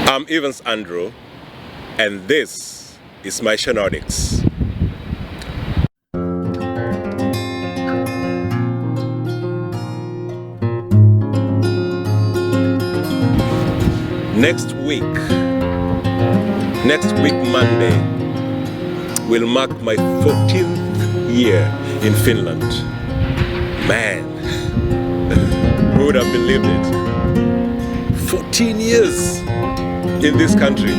I'm Evans Andrew, and this is Maisha Nordics. Next week Monday will mark my 14th year in Finland. Man, who would have believed it? 14 years in this country.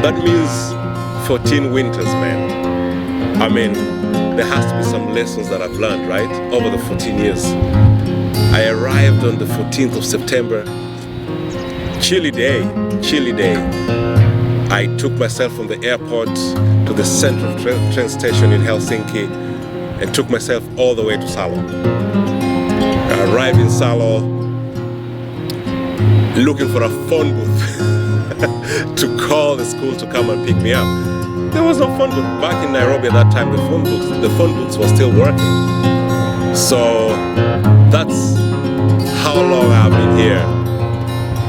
That means 14 winters, man. I mean, there has to be some lessons that I've learned, right? Over the 14 years. I arrived on the 14th of September. Chilly day. I took myself from the airport to the central train station in Helsinki and took myself all the way to Salo. I arrived in Salo looking for a phone booth to call the school to come and pick me up. There was no phone booth. Back in Nairobi at that time, the phone booths were still working. So that's how long I've been here.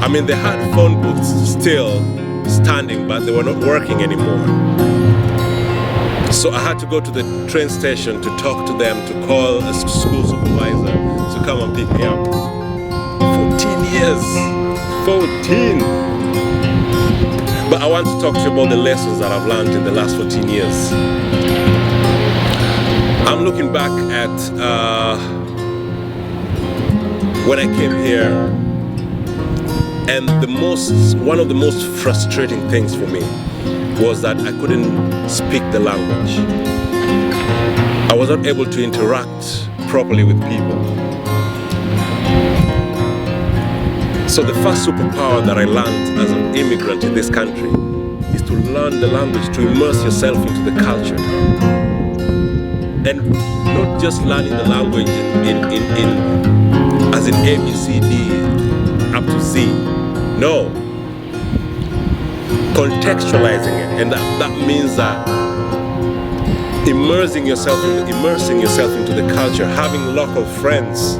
I mean, they had phone booths still standing, but they were not working anymore. So I had to go to the train station to talk to them, to call a school supervisor to come and pick me up. 14 years. 14. But I want to talk to you about the lessons that I've learned in the last 14 years. I'm looking back at when I came here. And one of the most frustrating things for me was that I couldn't speak the language. I was not able to interact properly with people. So the first superpower that I learned as an immigrant in this country is to learn the language, to immerse yourself into the culture. And not just learning the language as in A, B, C, D, up to Z. No, contextualizing it, and that means that immersing yourself into the culture, having local friends.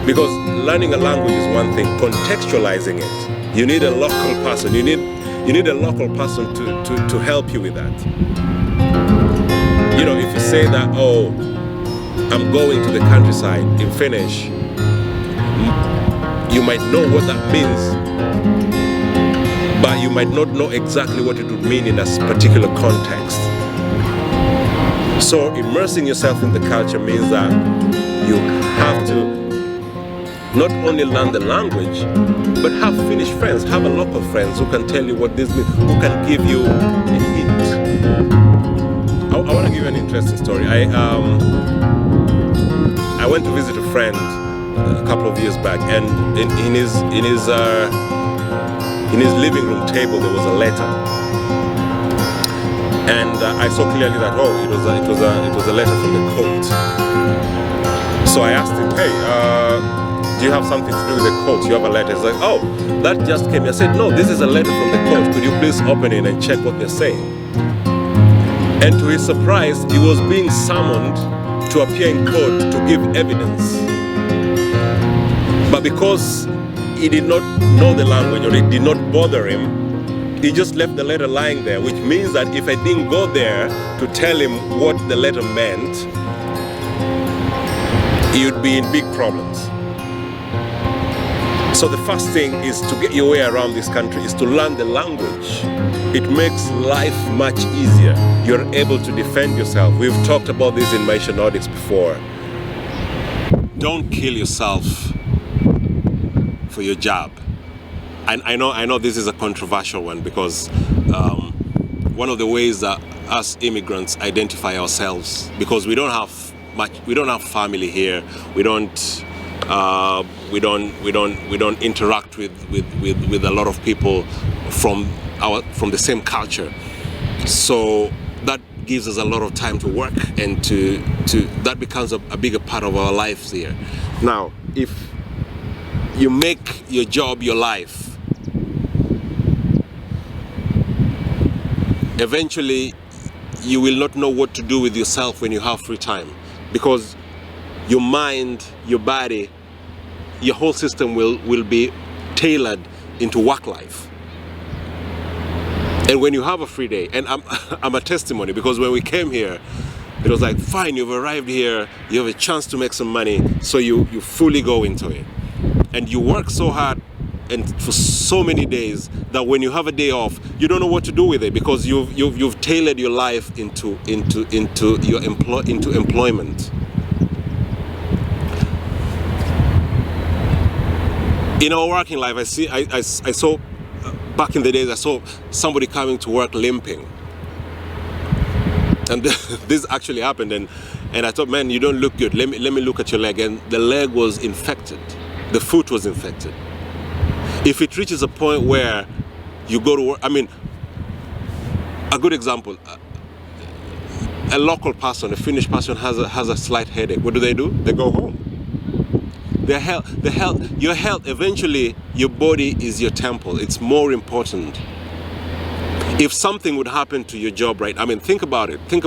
Because learning a language is one thing, contextualizing it, you need a local person. You need a local person to help you with that. You know, if you say that, oh, I'm going to the countryside in Finnish, you might know what that means, but you might not know exactly what it would mean in a particular context. So immersing yourself in the culture means that you have to not only learn the language, but have Finnish friends, have a local friends who can tell you what this means, who can give you a hint. I want to give you an interesting story. I went to visit a friend a couple of years back, and in his living room table there was a letter, and I saw clearly that it was a letter from the court. So I asked him, hey, do you have something to do with the court? You have a letter? He's like, oh, that just came. I said, no, this is a letter from the court. Could you please open it and check what they're saying? And to his surprise, he was being summoned to appear in court to give evidence. But because he did not know the language, or it did not bother him, he just left the letter lying there, which means that if I didn't go there to tell him what the letter meant, he would be in big problems. So the first thing is to get your way around this country is to learn the language. It makes life much easier. You're able to defend yourself. We've talked about this in Maisha Nordics before. Don't kill yourself for your job. And I know this is a controversial one, because one of the ways that us immigrants identify ourselves, because we don't have family here, we don't interact with a lot of people from the same culture. So that gives us a lot of time to work, and to that becomes a bigger part of our lives here. Now, if you make your job your life, eventually you will not know what to do with yourself when you have free time, because your mind, your body, your whole system will be tailored into work life. And when you have a free day, and I'm a testimony, because when we came here, it was like, fine, you've arrived here, you have a chance to make some money, so you fully go into it. And you work so hard and for so many days that when you have a day off, you don't know what to do with it, because you've tailored your life into employment. In our working life, I saw back in the days, I saw somebody coming to work limping. And this actually happened, and I thought, man, you don't look good. Let me look at your leg. And the leg was infected. The foot was infected. If it reaches a point where you go to work, I mean, a good example, a local person, a Finnish person has a slight headache. What do? They go home. Your health, eventually your body is your temple. It's more important. If something would happen to your job, right? I mean, think about it. Take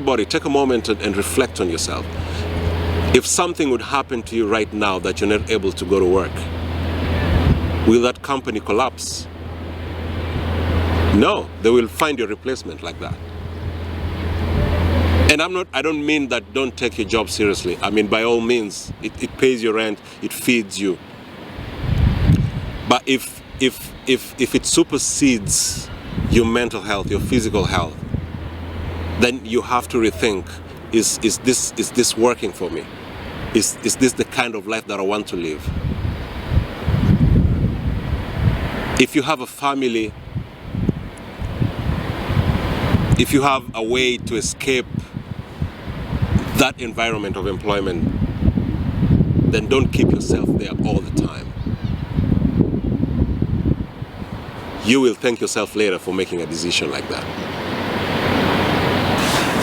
a moment and reflect on yourself. If something would happen to you right now that you're not able to go to work, will that company collapse? No, they will find your replacement like that. And I don't mean that don't take your job seriously. I mean, by all means, it pays your rent, it feeds you. But if it supersedes your mental health, your physical health, then you have to rethink, is this working for me? Is this the kind of life that I want to live? If you have a family, if you have a way to escape that environment of employment, then don't keep yourself there all the time. You will thank yourself later for making a decision like that.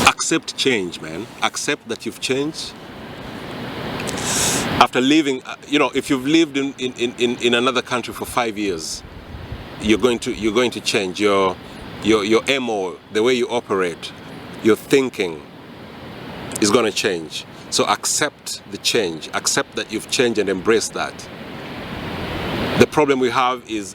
Accept change, man. Accept that you've changed. After living, if you've lived in another country for 5 years, you're going to change your MO, the way you operate, your thinking is going to change. So accept the change. Accept that you've changed and embrace that. The problem we have is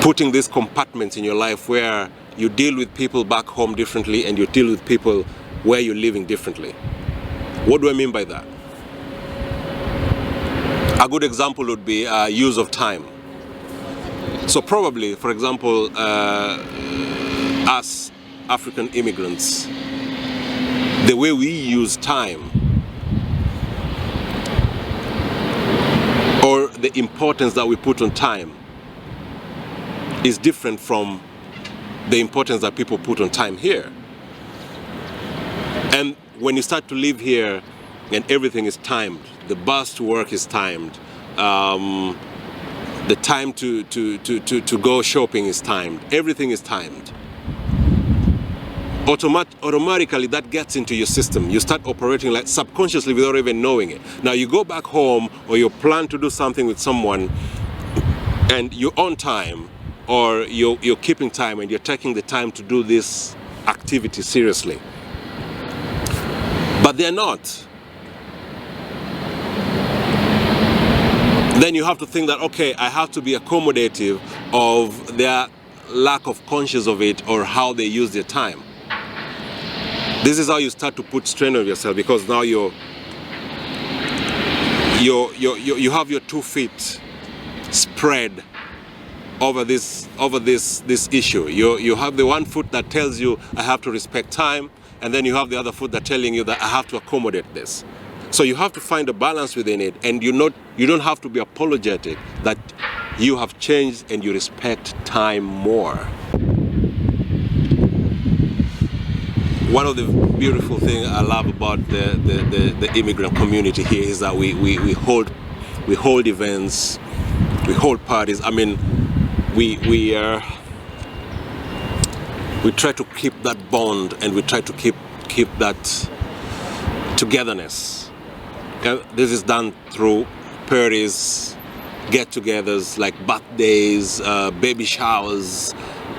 putting these compartments in your life where you deal with people back home differently and you deal with people where you're living differently. What do I mean by that? A good example would be use of time. So probably, for example, us African immigrants, the way we use time, or the importance that we put on time, is different from the importance that people put on time here. And when you start to live here and everything is timed, the bus to work is timed, the time to go shopping is timed, everything is timed. Automatically that gets into your system. You start operating like subconsciously without even knowing it. Now you go back home or you plan to do something with someone and you're on time, or you're keeping time and you're taking the time to do this activity seriously. But they're not. Then you have to think that, okay, I have to be accommodative of their lack of conscience of it or how they use their time. This is how you start to put strain on yourself, because now you have your 2 feet spread over this issue. You have the one foot that tells you I have to respect time, and then you have the other foot that telling you that I have to accommodate this. So you have to find a balance within it, and you don't have to be apologetic that you have changed and you respect time more. One of the beautiful things I love about the immigrant community here is that we hold events, we hold parties. I mean, we try to keep that bond, and we try to keep that togetherness. This is done through parties, get-togethers like birthdays, baby showers,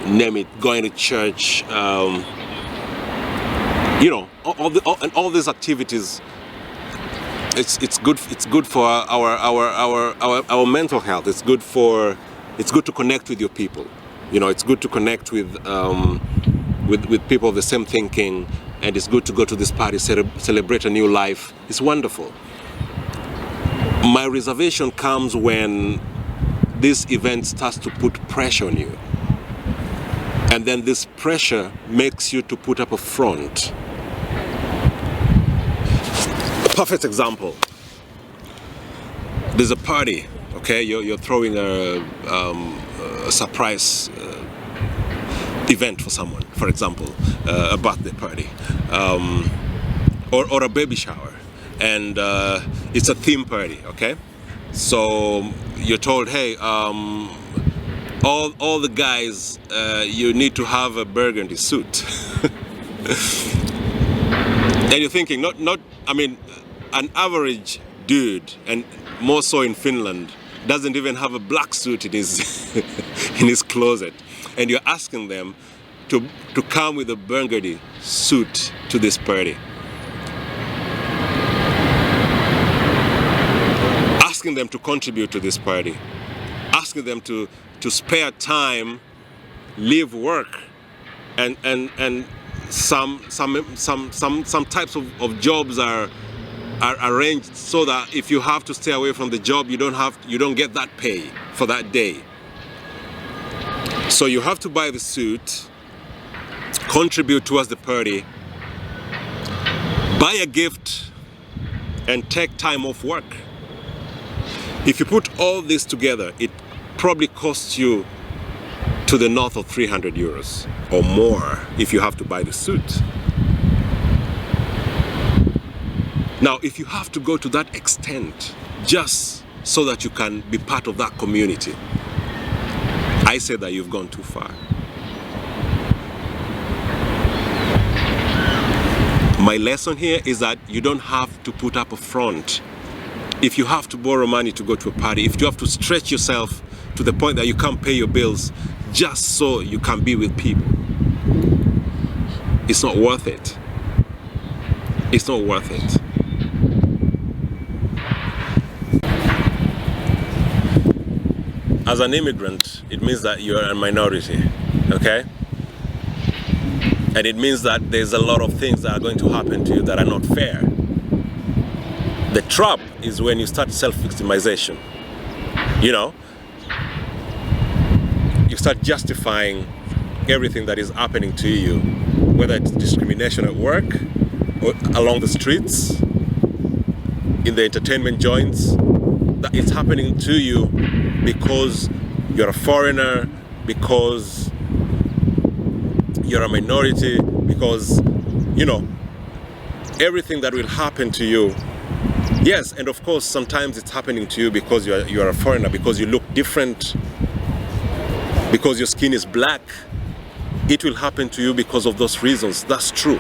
name it, going to church. All these activities it's good for our mental health. It's good to connect with your people. You know, it's good to connect with people of the same thinking, and it's good to go to this party, celebrate a new life. It's wonderful. My reservation comes when this event starts to put pressure on you, and then this pressure makes you to put up a front. A perfect example. There's a party, okay? You're throwing a surprise event for someone, for example, a birthday party, or a baby shower, and it's a theme party, okay? So you're told, hey, all the guys, you need to have a burgundy suit. And you're thinking, I mean, an average dude, and more so in Finland, doesn't even have a black suit in his in his closet, and you're asking them to come with a burgundy suit to this party, asking them to contribute to this party, asking them to spare time, leave work, and some types of jobs are arranged so that if you have to stay away from the job, you don't get that pay for that day. So you have to buy the suit, contribute towards the party, buy a gift, and take time off work. If you put all this together, it probably costs you to the north of 300 euros or more if you have to buy the suit. Now, if you have to go to that extent just so that you can be part of that community, I say that you've gone too far. My lesson here is that you don't have to put up a front. If you have to borrow money to go to a party, if you have to stretch yourself to the point that you can't pay your bills just so you can be with people, it's not worth it. It's not worth it. As an immigrant, it means that you're a minority, okay? And it means that there's a lot of things that are going to happen to you that are not fair. The trap is when you start self-victimization. You know, you start justifying everything that is happening to you, whether it's discrimination at work, or along the streets, in the entertainment joints, that it's happening to you because you're a foreigner, because you're a minority, because, you know, everything that will happen to you. Yes, and of course, sometimes it's happening to you because you're a foreigner, because you look different, because your skin is black. It will happen to you because of those reasons. That's true.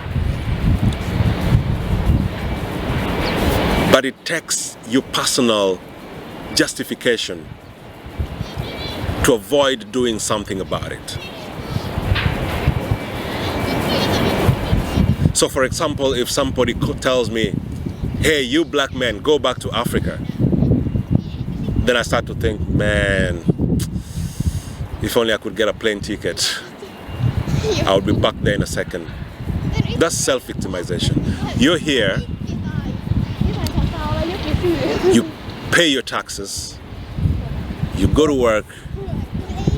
But it takes your personal justification to avoid doing something about it. So for example, if somebody tells me, hey, you black men, go back to Africa, then I start to think, man, if only I could get a plane ticket, I would be back there in a second. That's self-victimization. You're here, you pay your taxes, you go to work,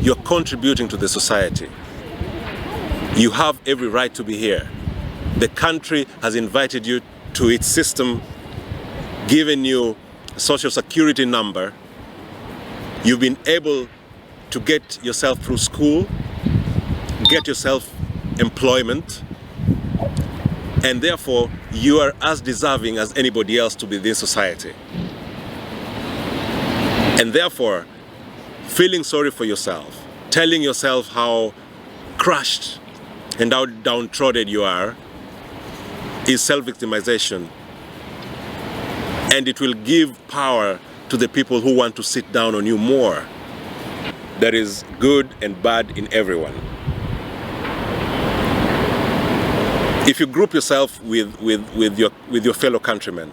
you're contributing to the society. You have every right to be here. The country has invited you to its system, given you a social security number. You've been able to get yourself through school, get yourself employment, and therefore you are as deserving as anybody else to be in this society. And therefore, feeling sorry for yourself, telling yourself how crushed and how downtrodden you are, is self-victimization. And it will give power to the people who want to sit down on you more. There is good and bad in everyone. If you group yourself with your fellow countrymen,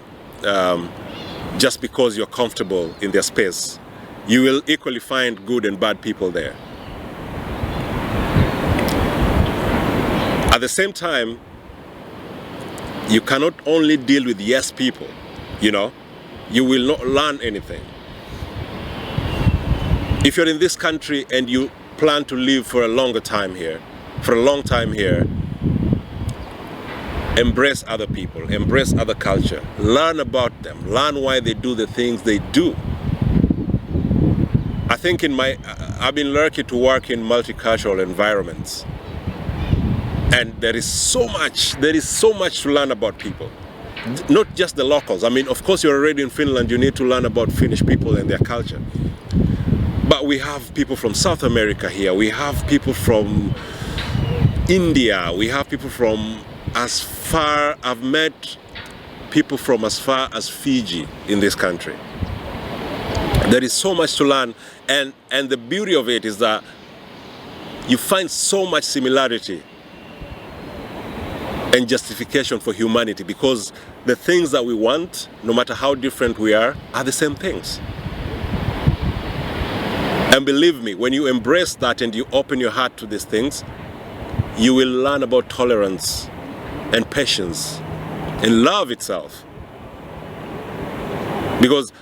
just because you're comfortable in their space. You will equally find good and bad people there. At the same time, you cannot only deal with yes people, you know. You will not learn anything. If you're in this country and you plan to live for a longer time here, for a long time here, embrace other people, embrace other culture, learn about them, learn why they do the things they do. I think I've been lucky to work in multicultural environments, and there is so much to learn about people. Not just the locals. I mean, of course, you're already in Finland, you need to learn about Finnish people and their culture. But we have people from South America here, we have people from India, we have people from I've met people from as far as Fiji in this country. There is so much to learn, and the beauty of it is that you find so much similarity and justification for humanity, because the things that we want, no matter how different we are the same things. And believe me, when you embrace that and you open your heart to these things, you will learn about tolerance and patience and love itself. Because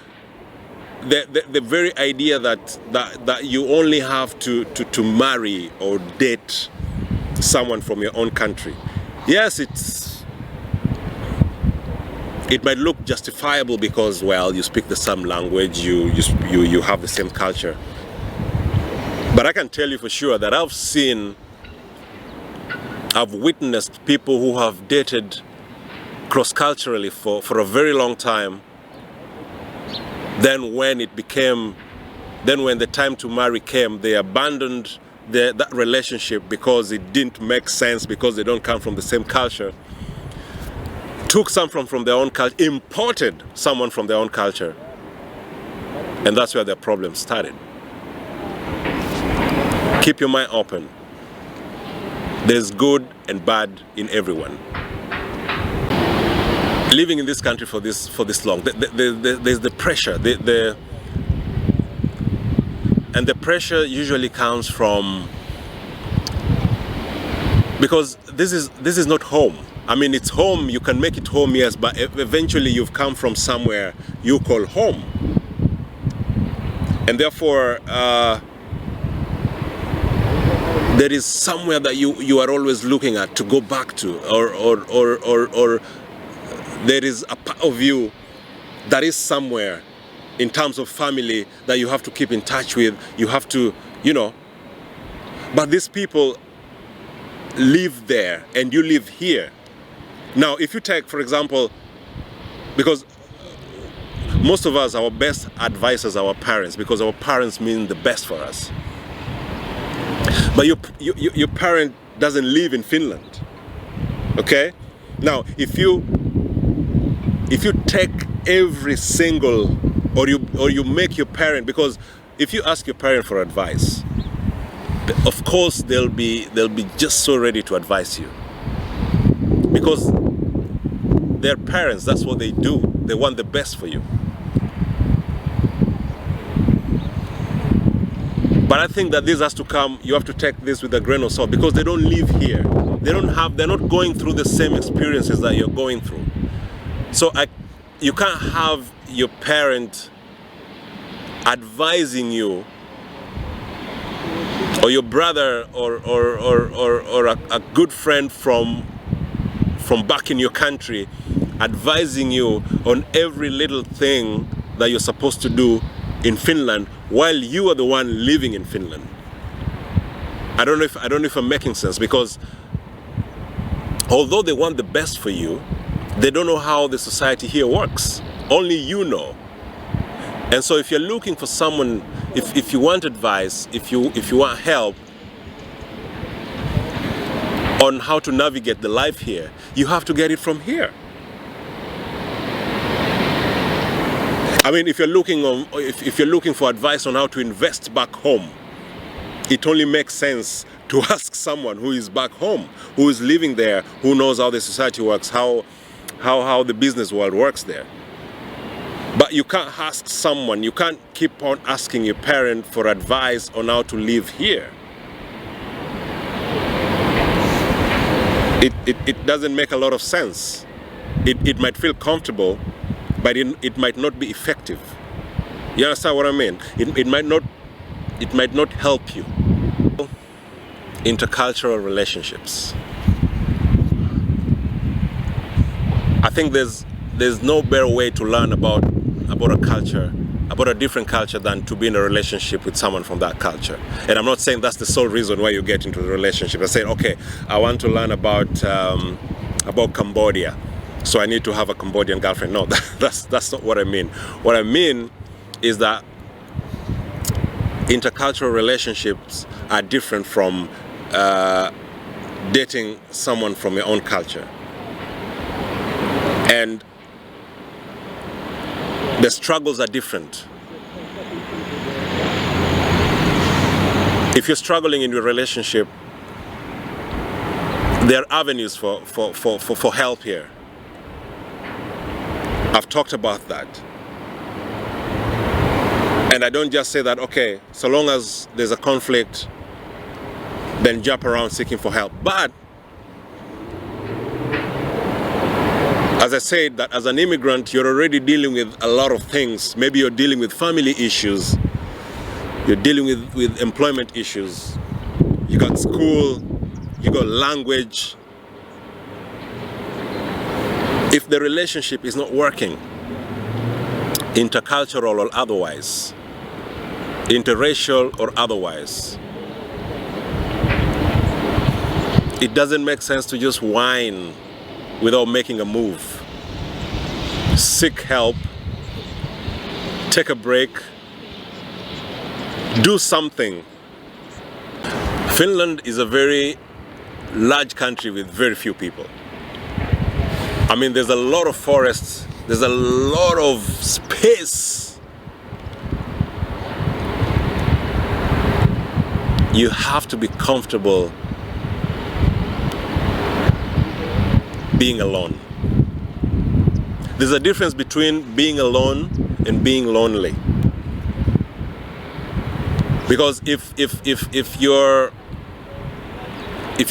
the very idea that you only have to marry or date someone from your own country, yes, it might look justifiable because, well, you speak the same language, you have the same culture. But I can tell you for sure that I've witnessed people who have dated cross-culturally for a very long time. Then when the time to marry came, they abandoned that relationship because it didn't make sense, because they don't come from the same culture. Took someone from their own culture, imported someone from their own culture. And that's where their problem started. Keep your mind open. There's good and bad in everyone. Living in this country for this long, there's the pressure. And the pressure usually comes from, because this is not home. I mean, it's home. You can make it home, yes, but eventually you've come from somewhere you call home, and therefore. There is somewhere that you are always looking at to go back to, or there is a part of you that is somewhere in terms of family that you have to keep in touch with. You have to, but these people live there and you live here. Now, if you take, for example, because most of us, our best advisors are our parents, because our parents mean the best for us. But your parent doesn't live in Finland, okay? Now, if you take every single, or you make your parent, because if you ask your parent for advice, of course they'll be just so ready to advise you, because they're parents. That's what they do. They want the best for you. But I think that this has to come, you have to take this with a grain of salt, because they don't live here. They're not going through the same experiences that you're going through. So you can't have your parent advising you, or your brother or a good friend from back in your country advising you on every little thing that you're supposed to do in Finland while you are the one living in Finland. I don't know if I'm making sense, because although they want the best for you, they don't know how the society here works. Only you know. And so if you're looking for someone, if you want advice, if you want help on how to navigate the life here, you have to get it from here. I mean, if you're looking for advice on how to invest back home, it only makes sense to ask someone who is back home, who is living there, who knows how the society works, how the business world works there. But you can't ask someone, you can't keep on asking your parent for advice on how to live here. It doesn't make a lot of sense. It might feel comfortable, but it might not be effective. You understand what I mean? It might not help you. Intercultural relationships. I think there's no better way to learn about a culture, about a different culture, than to be in a relationship with someone from that culture. And I'm not saying that's the sole reason why you get into the relationship. I say, okay, I want to learn about Cambodia, so I need to have a Cambodian girlfriend. No, that's not what I mean. What I mean is that intercultural relationships are different from dating someone from your own culture. And the struggles are different. If you're struggling in your relationship, there are avenues for help here. I've talked about that. And I don't just say that, okay, so long as there's a conflict, then jump around seeking for help. But as I said, that as an immigrant, you're already dealing with a lot of things. Maybe you're dealing with family issues. You're dealing with employment issues. You got school, you got language. If the relationship is not working, intercultural or otherwise, interracial or otherwise, it doesn't make sense to just whine without making a move. Seek help, take a break, do something. Finland is a very large country with very few people. I mean, there's a lot of forests, there's a lot of space. You have to be comfortable being alone. There's a difference between being alone and being lonely. Because if your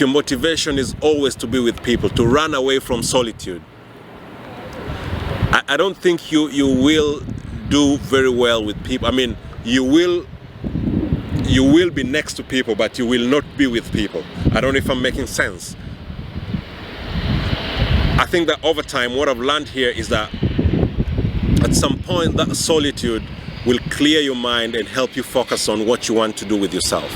motivation is always to be with people, to run away from solitude, I don't think you will do very well with people. I mean, you will be next to people, but you will not be with people. I don't know if I'm making sense. I think that over time, what I've learned here is that at some point that solitude will clear your mind and help you focus on what you want to do with yourself.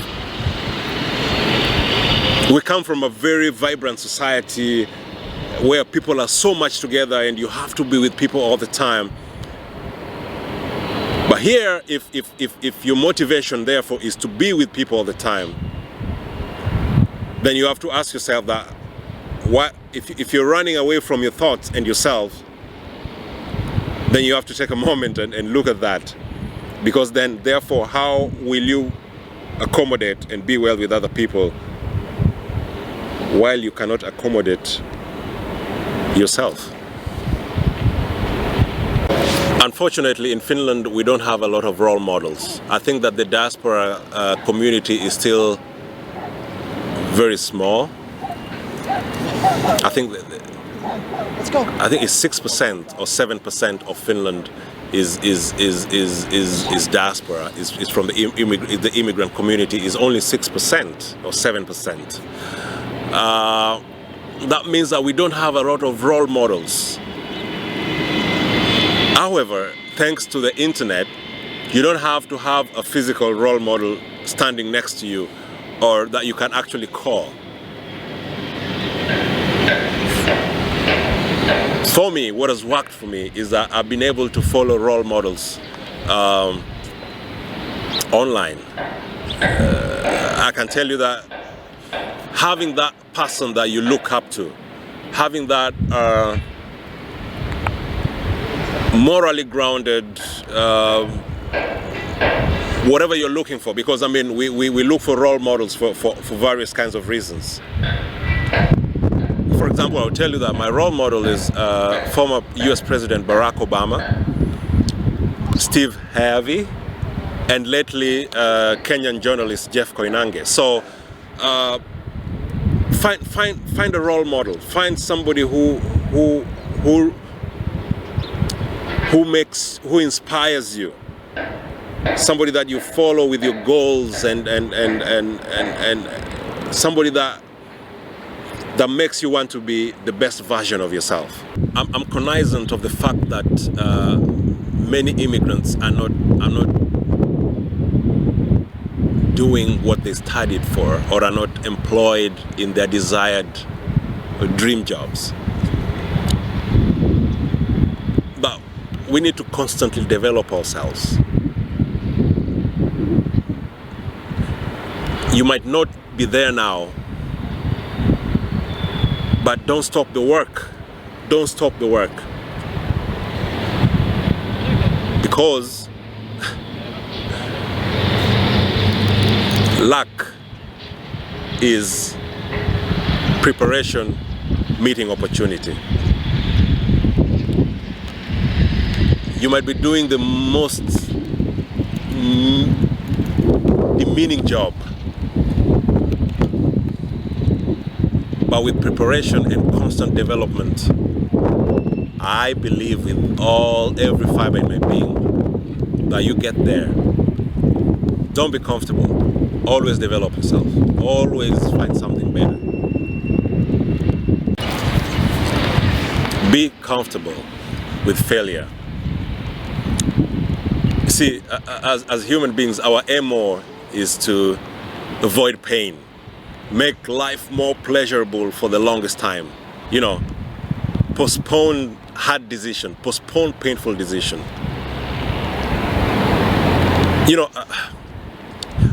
We come from a very vibrant society where people are so much together and you have to be with people all the time. But here, if your motivation therefore is to be with people all the time, then you have to ask yourself that, if you're running away from your thoughts and yourself, then you have to take a moment and look at that. Because then, therefore, how will you accommodate and be well with other people while you cannot accommodate yourself? Unfortunately, in Finland, we don't have a lot of role models. I think that the diaspora community is still very small. I think it's 6% or 7% of Finland is diaspora. Is from the immigrant community is only 6% or 7%. That means that we don't have a lot of role models. However, thanks to the internet, you don't have to have a physical role model standing next to you or that you can actually call. For me, what has worked for me is that I've been able to follow role models online. I can tell you that having that person that you look up to, having that morally grounded, whatever you're looking for, because I mean we look for role models for various kinds of reasons. For example, I'll tell you that my role model is former US President Barack Obama, Steve Harvey, and lately Kenyan journalist Jeff Koinange. So find a role model. Find somebody who inspires you. Somebody that you follow with your goals, and somebody that makes you want to be the best version of yourself. I'm cognizant of the fact that many immigrants are not doing what they studied for, or are not employed in their desired dream jobs. But we need to constantly develop ourselves. You might not be there now, but don't stop the work. Don't stop the work. Because luck is preparation meeting opportunity. You might be doing the most demeaning job, but with preparation and constant development, I believe with every fiber in my being that you get there. Don't be comfortable. Always develop yourself. Always find something better. Be comfortable with failure. See, as human beings, our MO is to avoid pain. Make life more pleasurable for the longest time. You know, postpone hard decision, postpone painful decision. You know,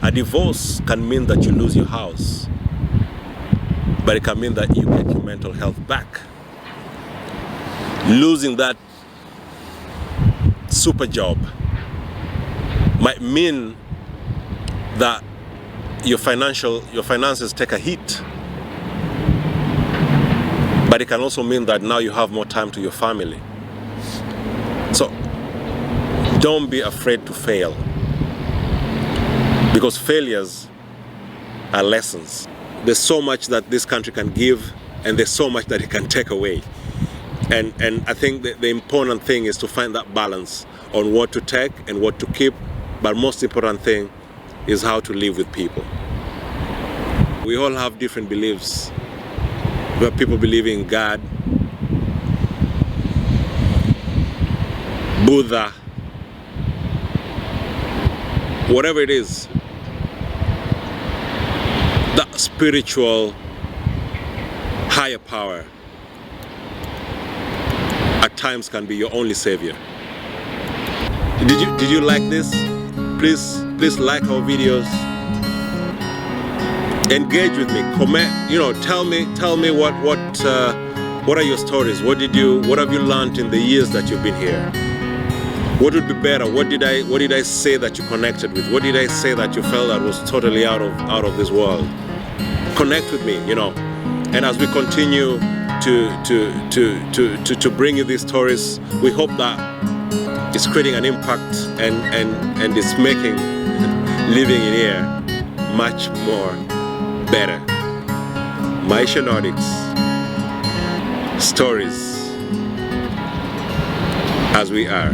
a divorce can mean that you lose your house, but it can mean that you get your mental health back. Losing that super job might mean that your finances take a hit, but it can also mean that now you have more time to your family. So don't be afraid to fail, because failures are lessons. There's so much that this country can give, and there's so much that it can take away. And I think the important thing is to find that balance on what to take and what to keep, but most important thing is how to live with people. We all have different beliefs. We have people believing in God, Buddha, whatever it is. That spiritual higher power at times can be your only savior. Did you like this? Please like our videos. Engage with me. Comment. You know, tell me what are your stories? What have you learned in the years that you've been here? What would be better? What did I say that you connected with? What did I say that you felt that was totally out of this world? Connect with me, you know. And as we continue to bring you these stories, we hope that it's creating an impact and it's making living in here much more better. Maisha Nordics, stories as we are.